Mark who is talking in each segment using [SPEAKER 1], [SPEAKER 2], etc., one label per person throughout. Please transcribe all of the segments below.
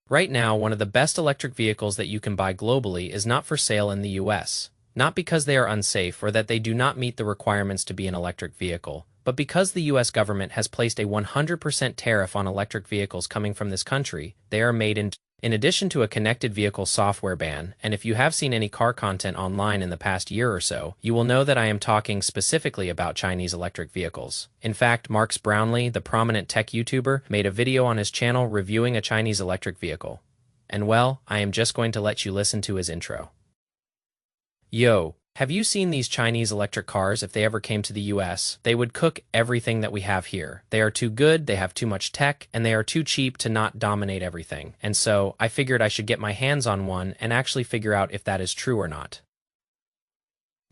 [SPEAKER 1] Right now, one of the best electric vehicles that you can buy globally is not for sale in the US. Not because they are unsafe or that they do not meet the requirements to be an electric vehicle, but because the US government has placed a 100% tariff on electric vehicles coming from this country. They are made in addition to a connected vehicle software ban, and if you have seen any car content online in the past year or so, you will know that I am talking specifically about Chinese electric vehicles. In fact, Marks Brownlee, the prominent tech YouTuber, made a video on his channel reviewing a Chinese electric vehicle. And well, I am just going to let you listen to his intro. Yo, have you seen these Chinese electric cars? If they ever came to the US, they would cook everything that we have here. They are too good, they have too much tech, and they are too cheap to not dominate everything. And so, I figured I should get my hands on one and actually figure out if that is true or not.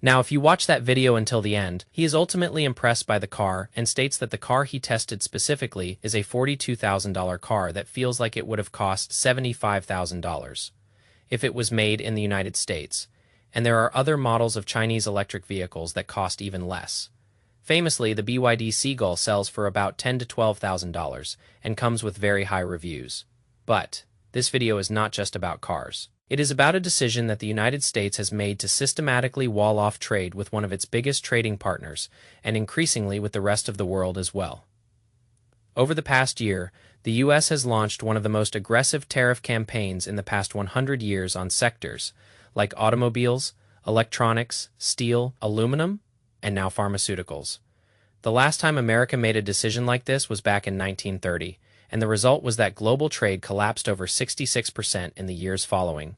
[SPEAKER 1] Now, if you watch that video until the end, he is ultimately impressed by the car and states that the car he tested specifically is a $42,000 car that feels like it would have cost $75,000 if it was made in the United States. And there are other models of Chinese electric vehicles that cost even less. Famously, the BYD Seagull sells for about $10,000 to $12,000 and comes with very high reviews. But this video is not just about cars. It is about a decision that the United States has made to systematically wall off trade with one of its biggest trading partners, and increasingly with the rest of the world as well. Over the past year, the U.S. has launched one of the most aggressive tariff campaigns in the past 100 years on sectors like automobiles, electronics, steel, aluminum, and now pharmaceuticals. The last time America made a decision like this was back in 1930, and the result was that global trade collapsed over 66% in the years following.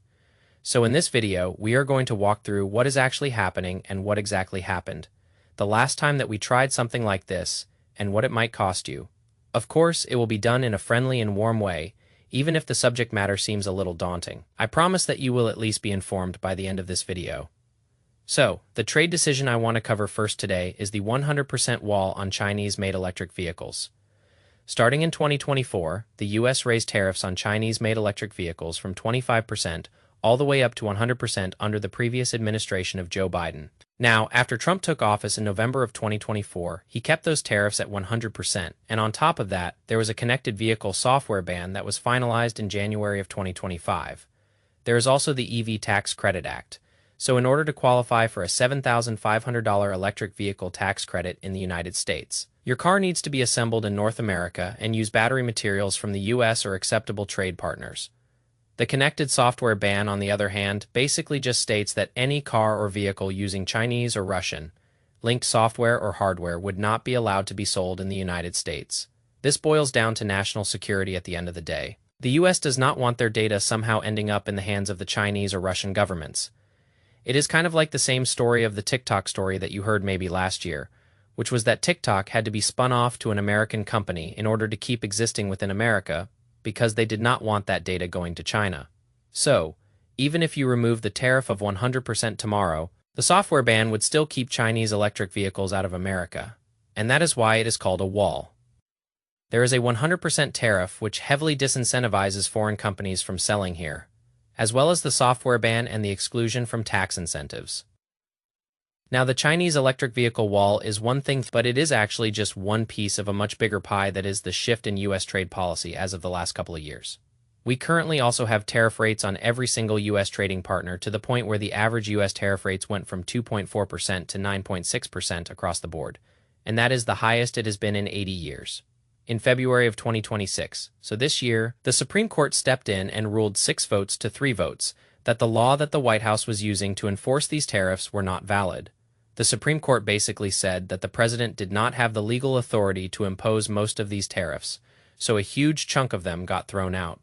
[SPEAKER 1] So in this video, we are going to walk through what is actually happening and what exactly happened, the last time that we tried something like this, and what it might cost you. Of course, it will be done in a friendly and warm way, even if the subject matter seems a little daunting. I promise that you will at least be informed by the end of this video. So, the trade decision I want to cover first today is the 100% wall on Chinese-made electric vehicles. Starting in 2024, the U.S. raised tariffs on Chinese-made electric vehicles from 25% all the way up to 100% under the previous administration of Joe Biden. Now, after Trump took office in November of 2024, he kept those tariffs at 100%, and on top of that, there was a connected vehicle software ban that was finalized in January of 2025. There is also the EV Tax Credit Act. So in order to qualify for a $7,500 electric vehicle tax credit in the United States, your car needs to be assembled in North America and use battery materials from the U.S. or acceptable trade partners. The connected software ban, on the other hand, basically just states that any car or vehicle using Chinese or Russian linked software or hardware would not be allowed to be sold in the United States. This boils down to national security at the end of the day. The U.S. does not want their data somehow ending up in the hands of the Chinese or Russian governments. It is kind of like the same story of the TikTok story that you heard maybe last year, which was that TikTok had to be spun off to an American company in order to keep existing within America, because they did not want that data going to China. So, even if you remove the tariff of 100% tomorrow, the software ban would still keep Chinese electric vehicles out of America, and that is why it is called a wall. There is a 100% tariff which heavily disincentivizes foreign companies from selling here, as well as the software ban and the exclusion from tax incentives. Now, the Chinese electric vehicle wall is one thing, but it is actually just one piece of a much bigger pie that is the shift in U.S. trade policy as of the last couple of years. We currently also have tariff rates on every single U.S. trading partner to the point where the average U.S. tariff rates went from 2.4% to 9.6% across the board, and that is the highest it has been in 80 years. In February of 2026, so this year, the Supreme Court stepped in and ruled 6 votes to 3 votes that the law that the White House was using to enforce these tariffs were not valid. The Supreme Court basically said that the president did not have the legal authority to impose most of these tariffs, so a huge chunk of them got thrown out.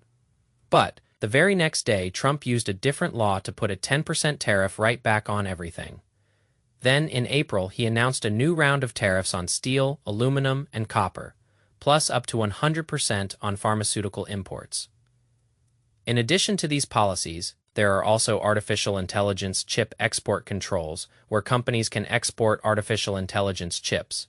[SPEAKER 1] But the very next day, Trump used a different law to put a 10% tariff right back on everything. Then, in April, he announced a new round of tariffs on steel, aluminum, and copper, plus up to 100% on pharmaceutical imports. In addition to these policies, there are also artificial intelligence chip export controls, where companies can export artificial intelligence chips.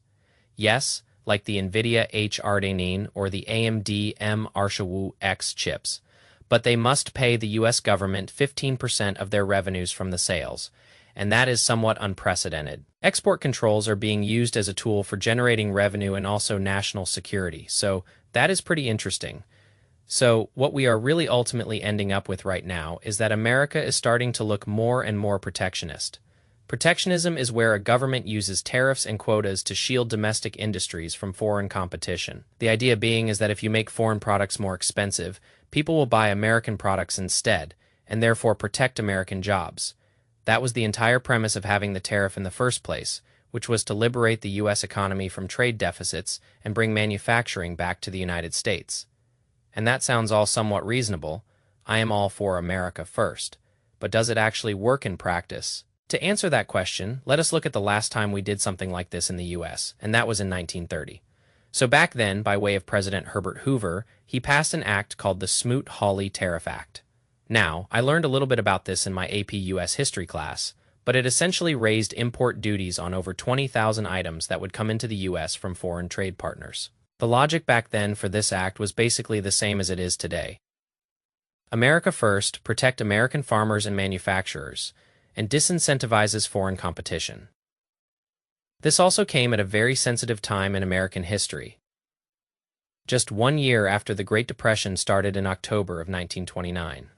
[SPEAKER 1] Yes, like the NVIDIA H-Ardenine or the AMD M-Arshawu X chips. But they must pay the U.S. government 15% of their revenues from the sales, and that is somewhat unprecedented. Export controls are being used as a tool for generating revenue and also national security, so that is pretty interesting. So, what we are really ultimately ending up with right now is that America is starting to look more and more protectionist. Protectionism is where a government uses tariffs and quotas to shield domestic industries from foreign competition. The idea being is that if you make foreign products more expensive, people will buy American products instead, and therefore protect American jobs. That was the entire premise of having the tariff in the first place, which was to liberate the U.S. economy from trade deficits and bring manufacturing back to the United States. And that sounds all somewhat reasonable. I am all for America first. But does it actually work in practice? To answer that question, let us look at the last time we did something like this in the U.S., and that was in 1930. So back then, by way of President Herbert Hoover, he passed an act called the Smoot-Hawley Tariff Act. Now, I learned a little bit about this in my AP U.S. history class, but it essentially raised import duties on over 20,000 items that would come into the U.S. from foreign trade partners. The logic back then for this act was basically the same as it is today. America first, protect American farmers and manufacturers, and disincentivizes foreign competition. This also came at a very sensitive time in American history. Just 1 year after the Great Depression started in October of 1929.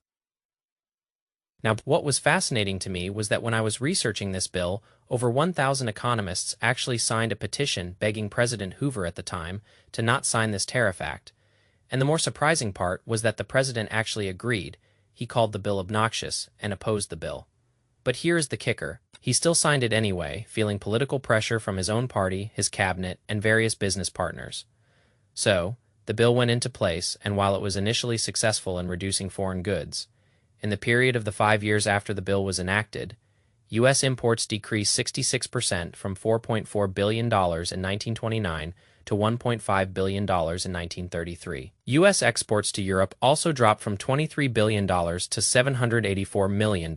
[SPEAKER 1] Now, what was fascinating to me was that when I was researching this bill, over 1,000 economists actually signed a petition begging President Hoover at the time to not sign this tariff act. And the more surprising part was that the president actually agreed. He called the bill obnoxious and opposed the bill. But here's the kicker. He still signed it anyway, feeling political pressure from his own party, his cabinet, and various business partners. So, the bill went into place, and while it was initially successful in reducing foreign goods, in the period of the 5 years after the bill was enacted, U.S. imports decreased 66% from $4.4 billion in 1929 to $1.5 billion in 1933. U.S. exports to Europe also dropped from $23 billion to $784 million.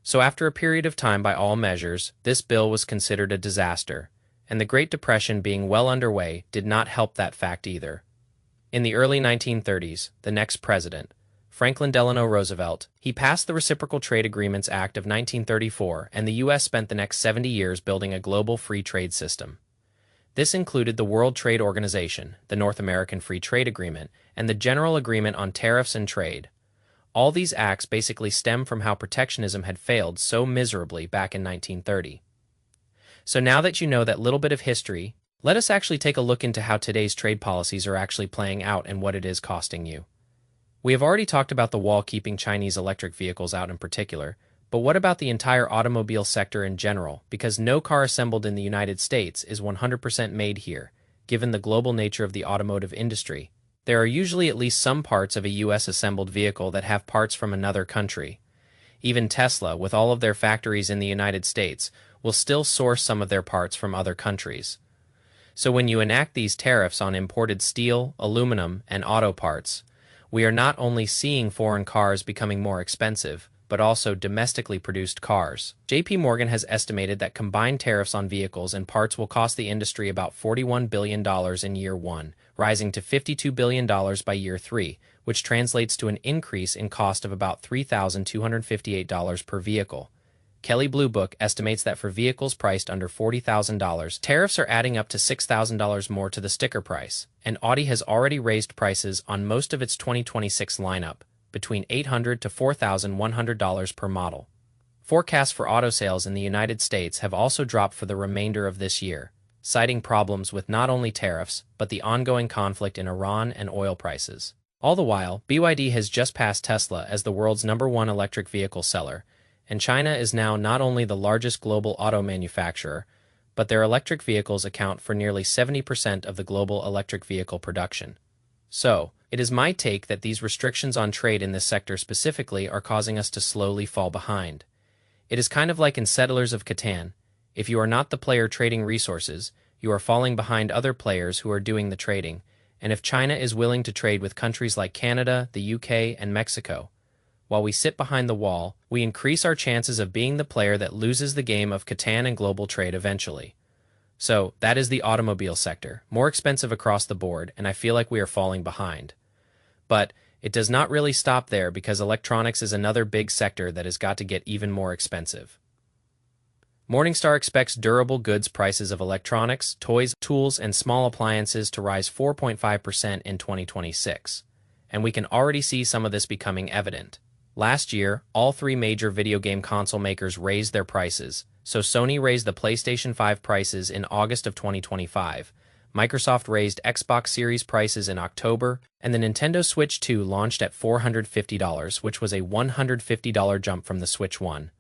[SPEAKER 1] So after a period of time, by all measures, this bill was considered a disaster, and the Great Depression being well underway did not help that fact either. In the early 1930s, the next president, Franklin Delano Roosevelt, he passed the Reciprocal Trade Agreements Act of 1934, and the U.S. spent the next 70 years building a global free trade system. This included the World Trade Organization, the North American Free Trade Agreement, and the General Agreement on Tariffs and Trade. All these acts basically stem from how protectionism had failed so miserably back in 1930. So now that you know that little bit of history, let us actually take a look into how today's trade policies are actually playing out and what it is costing you. We have already talked about the wall keeping Chinese electric vehicles out in particular, but what about the entire automobile sector in general? Because no car assembled in the United States is 100% made here, given the global nature of the automotive industry. There are usually at least some parts of a U.S. assembled vehicle that have parts from another country. Even Tesla, with all of their factories in the United States, will still source some of their parts from other countries. So when you enact these tariffs on imported steel, aluminum, and auto parts, we are not only seeing foreign cars becoming more expensive, but also domestically produced cars. JP Morgan has estimated that combined tariffs on vehicles and parts will cost the industry about $41 billion in year one, rising to $52 billion by year three, which translates to an increase in cost of about $3,258 per vehicle. Kelley Blue Book estimates that for vehicles priced under $40,000, tariffs are adding up to $6,000 more to the sticker price, and Audi has already raised prices on most of its 2026 lineup, between $800 to $4,100 per model. Forecasts for auto sales in the United States have also dropped for the remainder of this year, citing problems with not only tariffs, but the ongoing conflict in Iran and oil prices. All the while, BYD has just passed Tesla as the world's #1 electric vehicle seller, and China is now not only the largest global auto manufacturer, but their electric vehicles account for nearly 70% of the global electric vehicle production. So, it is my take that these restrictions on trade in this sector specifically are causing us to slowly fall behind. It is kind of like in Settlers of Catan. If you are not the player trading resources, you are falling behind other players who are doing the trading, and if China is willing to trade with countries like Canada, the UK, and Mexico, while we sit behind the wall, we increase our chances of being the player that loses the game of Catan and global trade eventually. So, that is the automobile sector, more expensive across the board, and I feel like we are falling behind. But it does not really stop there because electronics is another big sector that has got to get even more expensive. Morningstar expects durable goods prices of electronics, toys, tools, and small appliances to rise 4.5% in 2026. and we can already see some of this becoming evident. Last year, all three major video game console makers raised their prices. So Sony raised the PlayStation 5 prices in August of 2025, Microsoft raised Xbox Series prices in October, and the Nintendo Switch 2 launched at $450, which was a $150 jump from the Switch 1.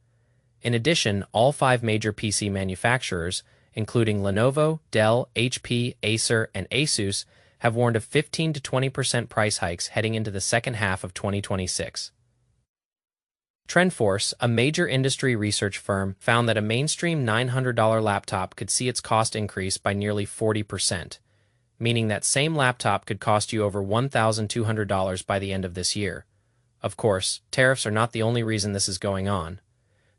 [SPEAKER 1] In addition, all five major PC manufacturers, including Lenovo, Dell, HP, Acer, and Asus, have warned of 15 to 20% price hikes heading into the second half of 2026. TrendForce, a major industry research firm, found that a mainstream $900 laptop could see its cost increase by nearly 40%, meaning that same laptop could cost you over $1,200 by the end of this year. Of course, tariffs are not the only reason this is going on.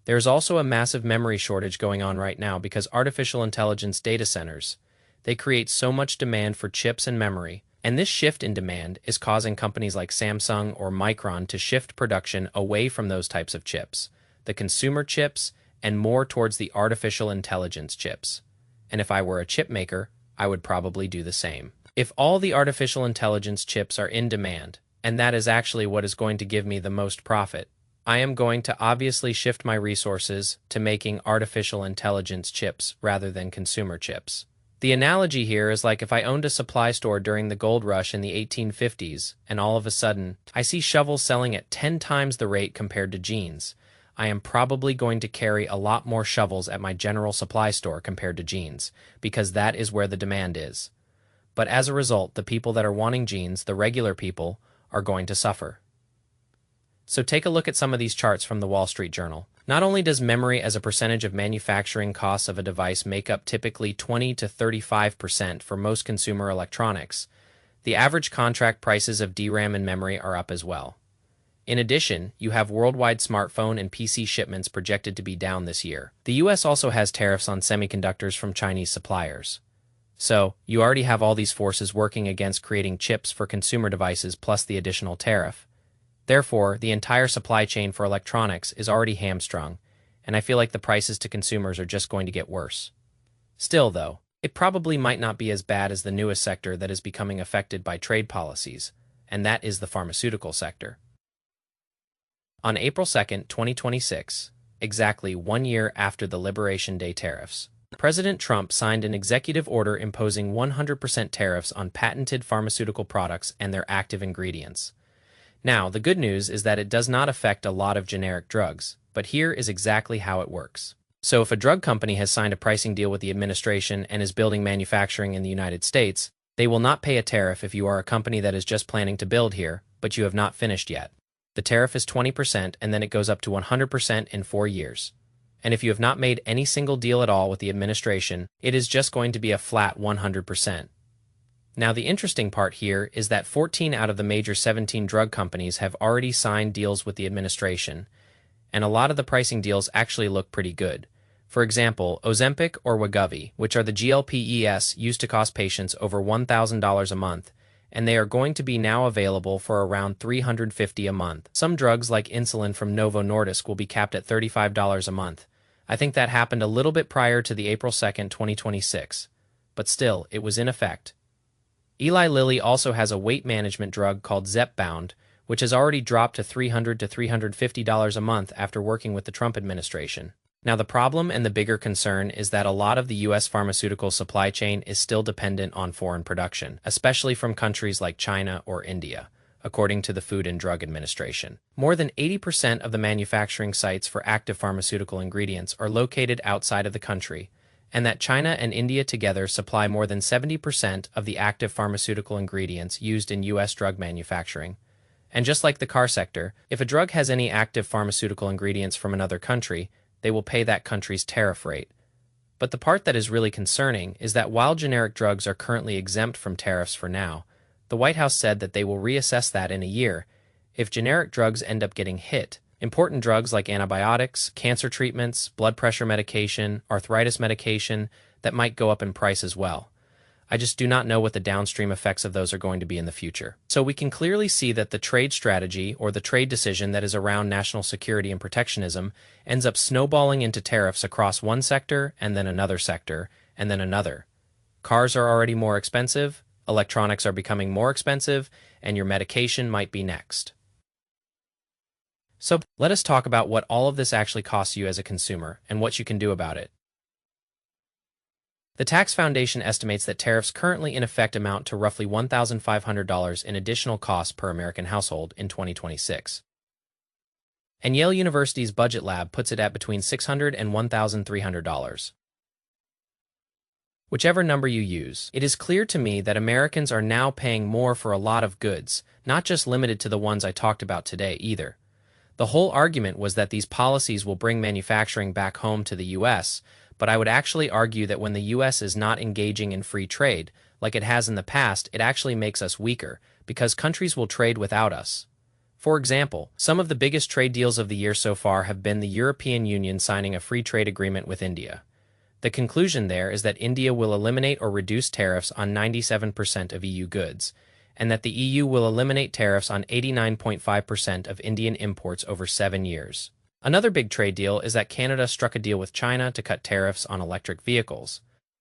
[SPEAKER 1] There's also a massive memory shortage going on right now because artificial intelligence data centers. They create so much demand for chips and memory, and this shift in demand is causing companies like Samsung or Micron to shift production away from those types of chips, the consumer chips, and more towards the artificial intelligence chips. And if I were a chip maker, I would probably do the same. If all the artificial intelligence chips are in demand, and that is actually what is going to give me the most profit, I am going to obviously shift my resources to making artificial intelligence chips rather than consumer chips. The analogy here is like if I owned a supply store during the gold rush in the 1850s, and all of a sudden, I see shovels selling at 10 times the rate compared to jeans. I am probably going to carry a lot more shovels at my general supply store compared to jeans, because that is where the demand is. But as a result, the people that are wanting jeans, the regular people, are going to suffer. So take a look at some of these charts from the Wall Street Journal. Not only does memory as a percentage of manufacturing costs of a device make up typically 20 to 35% for most consumer electronics, the average contract prices of DRAM and memory are up as well. In addition, you have worldwide smartphone and PC shipments projected to be down this year. The US also has tariffs on semiconductors from Chinese suppliers. So, you already have all these forces working against creating chips for consumer devices plus the additional tariff. Therefore, the entire supply chain for electronics is already hamstrung, and I feel like the prices to consumers are just going to get worse. Still, though, it probably might not be as bad as the newest sector that is becoming affected by trade policies, and that is the pharmaceutical sector. On April 2, 2026, exactly 1 year after the Liberation Day tariffs, President Trump signed an executive order imposing 100% tariffs on patented pharmaceutical products and their active ingredients. Now, the good news is that it does not affect a lot of generic drugs, but here is exactly how it works. So if a drug company has signed a pricing deal with the administration and is building manufacturing in the United States, they will not pay a tariff if you are a company that is just planning to build here, but you have not finished yet. The tariff is 20% and then it goes up to 100% in 4 years. And if you have not made any single deal at all with the administration, it is just going to be a flat 100%. Now, the interesting part here is that 14 out of the major 17 drug companies have already signed deals with the administration, and a lot of the pricing deals actually look pretty good. For example, Ozempic or Wegovy, which are the GLP-1s used to cost patients over $1,000 a month, and they are going to be now available for around $350 a month. Some drugs like insulin from Novo Nordisk will be capped at $35 a month. I think that happened a little bit prior to the April 2, 2026, but still, it was in effect. Eli Lilly also has a weight management drug called Zepbound, which has already dropped to $300 to $350 a month after working with the Trump administration. Now, the problem and the bigger concern is that a lot of the U.S. pharmaceutical supply chain is still dependent on foreign production, especially from countries like China or India, according to the Food and Drug Administration. More than 80% of the manufacturing sites for active pharmaceutical ingredients are located outside of the country, and that China and India together supply more than 70% of the active pharmaceutical ingredients used in U.S. drug manufacturing. And just like the car sector, if a drug has any active pharmaceutical ingredients from another country, they will pay that country's tariff rate. But the part that is really concerning is that while generic drugs are currently exempt from tariffs for now, the White House said that they will reassess that in a year if generic drugs end up getting hit. Important drugs like antibiotics, cancer treatments, blood pressure medication, arthritis medication, that might go up in price as well. I just do not know what the downstream effects of those are going to be in the future. So we can clearly see that the trade strategy or the trade decision that is around national security and protectionism ends up snowballing into tariffs across one sector and then another sector and then another. Cars are already more expensive, electronics are becoming more expensive, and your medication might be next. So let us talk about what all of this actually costs you as a consumer and what you can do about it. The Tax Foundation estimates that tariffs currently in effect amount to roughly $1,500 in additional costs per American household in 2026. And Yale University's Budget Lab puts it at between $600 and $1,300. Whichever number you use, it is clear to me that Americans are now paying more for a lot of goods, not just limited to the ones I talked about today either. The whole argument was that these policies will bring manufacturing back home to the U.S., but I would actually argue that when the U.S. is not engaging in free trade, like it has in the past, it actually makes us weaker, because countries will trade without us. For example, some of the biggest trade deals of the year so far have been the European Union signing a free trade agreement with India. The conclusion there is that India will eliminate or reduce tariffs on 97% of EU goods, and that the EU will eliminate tariffs on 89.5% of Indian imports over 7 years. Another big trade deal is that Canada struck a deal with China to cut tariffs on electric vehicles,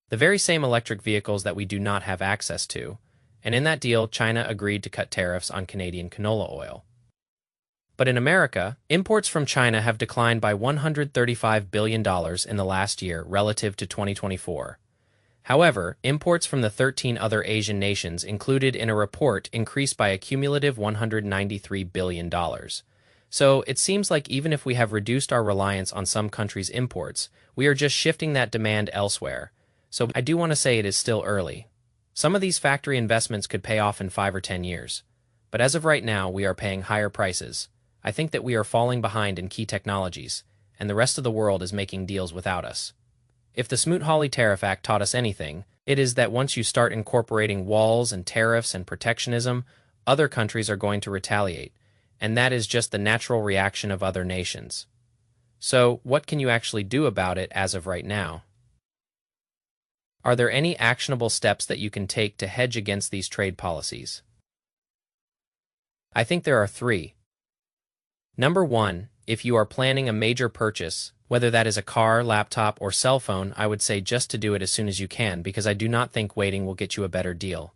[SPEAKER 1] the very same electric vehicles that we do not have access to, and in that deal, China agreed to cut tariffs on Canadian canola oil. But in America, imports from China have declined by $135 billion in the last year relative to 2024. However, imports from the 13 other Asian nations included in a report increased by a cumulative $193 billion. So it seems like even if we have reduced our reliance on some countries' imports, we are just shifting that demand elsewhere. So I do want to say it is still early. Some of these factory investments could pay off in 5 or 10 years. But as of right now, we are paying higher prices. I think that we are falling behind in key technologies, and the rest of the world is making deals without us. If the Smoot-Hawley Tariff Act taught us anything, it is that once you start incorporating walls and tariffs and protectionism, other countries are going to retaliate, and that is just the natural reaction of other nations. So, what can you actually do about it as of right now? Are there any actionable steps that you can take to hedge against these trade policies? I think there are 3. Number 1, if you are planning a major purchase, whether that is a car, laptop, or cell phone, I would say just to do it as soon as you can because I do not think waiting will get you a better deal.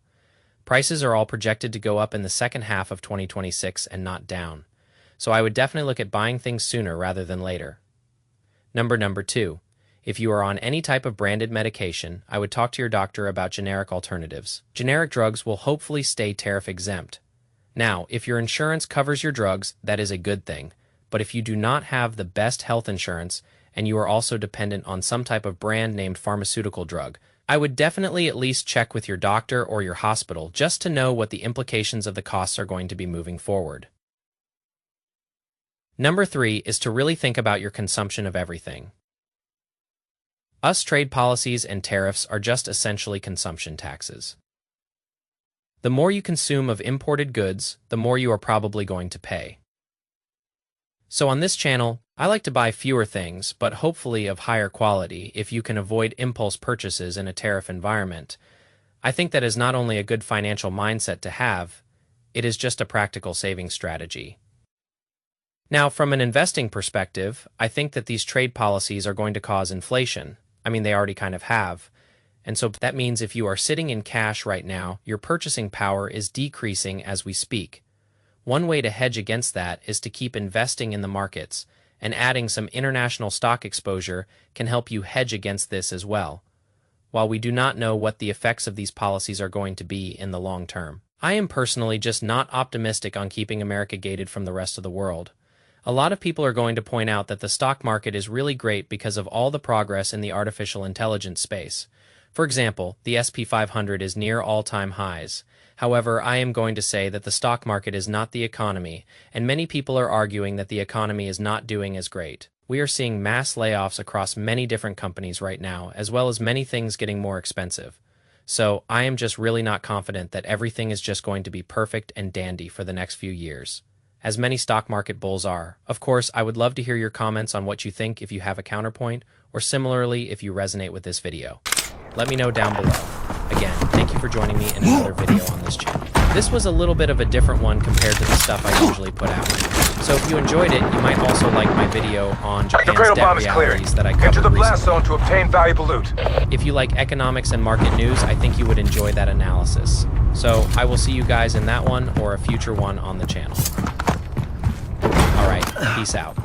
[SPEAKER 1] Prices are all projected to go up in the second half of 2026 and not down. So I would definitely look at buying things sooner rather than later. Number 2, if you are on any type of branded medication, I would talk to your doctor about generic alternatives. Generic drugs will hopefully stay tariff exempt. Now, if your insurance covers your drugs, that is a good thing. But if you do not have the best health insurance, and you are also dependent on some type of brand-named pharmaceutical drug, I would definitely at least check with your doctor or your hospital just to know what the implications of the costs are going to be moving forward. Number 3 is to really think about your consumption of everything. US trade policies and tariffs are just essentially consumption taxes. The more you consume of imported goods, the more you are probably going to pay. So on this channel, I like to buy fewer things, but hopefully of higher quality if you can avoid impulse purchases in a tariff environment. I think that is not only a good financial mindset to have, it is just a practical saving strategy. Now, from an investing perspective, I think that these trade policies are going to cause inflation. I mean, they already kind of have. And so that means if you are sitting in cash right now, your purchasing power is decreasing as we speak. One way to hedge against that is to keep investing in the markets, and adding some international stock exposure can help you hedge against this as well. While we do not know what the effects of these policies are going to be in the long term, I am personally just not optimistic on keeping America gated from the rest of the world. A lot of people are going to point out that the stock market is really great because of all the progress in the artificial intelligence space. For example, the S&P 500 is near all-time highs. However, I am going to say that the stock market is not the economy, and many people are arguing that the economy is not doing as great. We are seeing mass layoffs across many different companies right now, as well as many things getting more expensive. So I am just really not confident that everything is just going to be perfect and dandy for the next few years, as many stock market bulls are. Of course, I would love to hear your comments on what you think if you have a counterpoint, or similarly if you resonate with this video. Let me know down below. Again, thank you for joining me in another video on this channel. This was a little bit of a different one compared to the stuff I usually put out. So if you enjoyed it, you might also like my video on
[SPEAKER 2] The
[SPEAKER 1] Japan's
[SPEAKER 2] Great
[SPEAKER 1] debt
[SPEAKER 2] Bomb is clear.
[SPEAKER 1] realities that I
[SPEAKER 2] Enter
[SPEAKER 1] covered
[SPEAKER 2] the blast
[SPEAKER 1] recently.
[SPEAKER 2] zone to obtain valuable loot.
[SPEAKER 1] If you like economics and market news, I think you would enjoy that analysis. So I will see you guys in that one or a future one on the channel. Alright, peace out.